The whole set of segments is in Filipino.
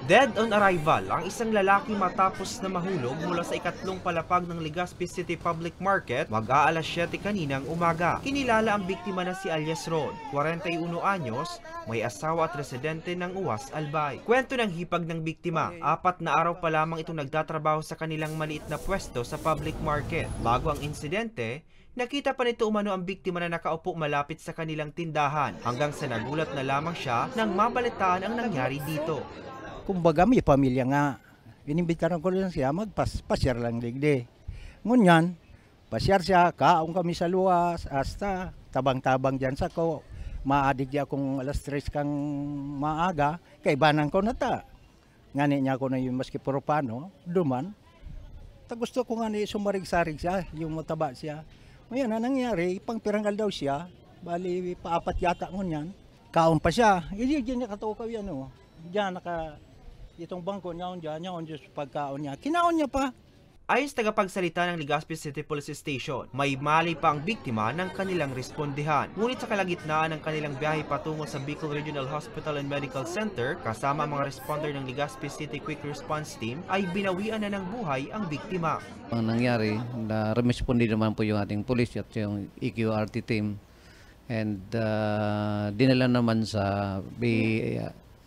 Dead on arrival ang isang lalaki matapos na mahulog mula sa ikatlong palapag ng Legazpi City Public Market mag-aalas 7 kaninang umaga. Kinilala ang biktima na si Alias Ron, 41 anyos, may asawa at residente ng Uwas, Albay. Kwento ng hipag ng biktima, 4 na araw pa lamang itong nagtatrabaho sa kanilang maliit na pwesto sa public market. Bago ang insidente, nakita pa nito umano ang biktima na nakaupo malapit sa kanilang tindahan hanggang sa nagulat na lamang siya nang mabalitaan ang nangyari dito. Kumbaga may pamilya nga, inimbitaran ko lang siya magpasyar lang ligde. Ngunyan, pasyar siya, kaong kami sa luwas, hasta tabang-tabang dyan sa ko. Maadig niya kung alas 3 kang maaga, kaibanan ko na ta. Ngani niya ako na yung maski puro pano, duman. Ta gusto ko nga ni sumarig-sarig siya, yung mataba siya. Ngayon na nangyari, pang piranggal daw siya, bali paapat yata ngunyan. Kaon pa siya, hindi niya katukaw yan o. Diyan itong bangko niya, niya pagkaon niya. Kinaon niya pa. Ayon sa tagapagsalita ng Legazpi City Police Station, may mali pa ang biktima ng kanilang respondihan. Ngunit sa kalagitnaan ng kanilang biyahe patungo sa Bicol Regional Hospital and Medical Center, kasama ang mga responder ng Legazpi City Quick Response Team, ay binawian na ng buhay ang biktima. Ang nangyari, na-respondi naman po yung ating police at yung EQRT team. And dinala naman sa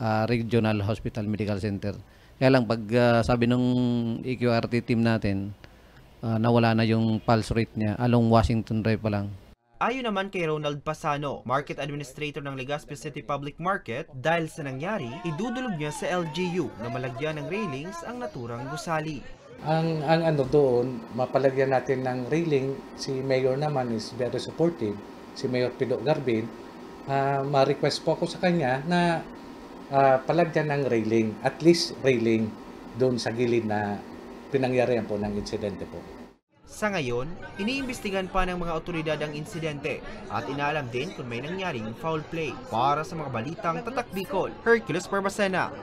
Regional Hospital Medical Center. Kaya lang pag sabi nung EQRT team natin, nawala na yung pulse rate niya along Washington Drive pa lang. Ayon naman kay Ronald Pasano, Market Administrator ng Legazpi City Public Market, dahil sa nangyari, idudulog niya sa LGU na malagyan ng railings ang naturang gusali. Ang ano doon, mapalagyan natin ng railing, si Mayor naman is very supportive, si Mayor Pido Garbin, ma-request po ako sa kanya na palagyan ng railing, at least railing doon sa gilid na pinangyarihan po ng insidente po. Sa ngayon, iniimbestigan pa ng mga otoridad ang insidente at inaalam din kung may nangyaring foul play. Para sa mga balitang Tatak Bicol, Hercules Barbacena.